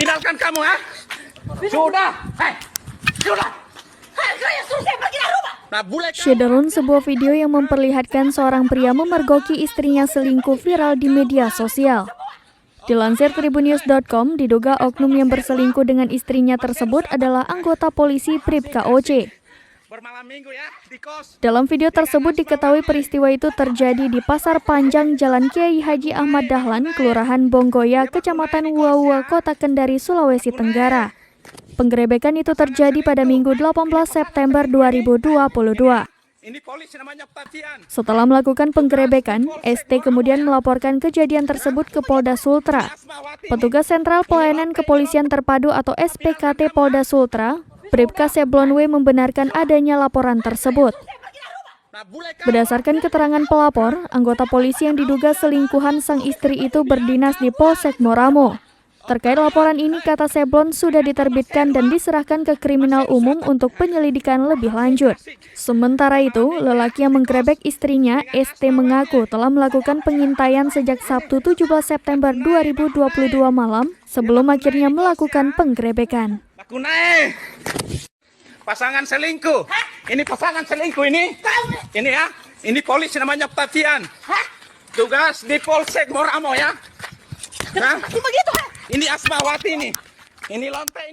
Finalkan kamu, ha? Sudah. Hei, sudah. Syederun, sebuah video yang memperlihatkan seorang pria memergoki istrinya selingkuh viral di media sosial. Dilansir tribunnews.com, diduga oknum yang berselingkuh dengan istrinya tersebut adalah anggota polisi Bribka OC. Dalam video tersebut diketahui peristiwa itu terjadi di Pasar Panjang Jalan Kiai Haji Ahmad Dahlan, Kelurahan Bonggoya, Kecamatan Wuawua, Kota Kendari, Sulawesi Tenggara. Penggerebekan itu terjadi pada Minggu 18 September 2022. Setelah melakukan penggerebekan, ST kemudian melaporkan kejadian tersebut ke Polda Sultra. Petugas Sentral Pelayanan Kepolisian Terpadu atau SPKT Polda Sultra, Bribka Seblon W, membenarkan adanya laporan tersebut. Berdasarkan keterangan pelapor, anggota polisi yang diduga selingkuhan sang istri itu berdinas di Polsek Moramo. Terkait laporan ini, kata Seblon, sudah diterbitkan dan diserahkan ke kriminal umum untuk penyelidikan lebih lanjut. Sementara itu, lelaki yang menggerebek istrinya, ST, mengaku telah melakukan pengintaian sejak Sabtu 17 September 2022 malam sebelum akhirnya melakukan penggerebekan. Pasangan selingkuh. Ini pasangan selingkuh ini. Ini ya. Ini polisi namanya Octavian. Tugas di Polsek Moramo ya. Begitu. Ini Asmawati ini. Ini lonte.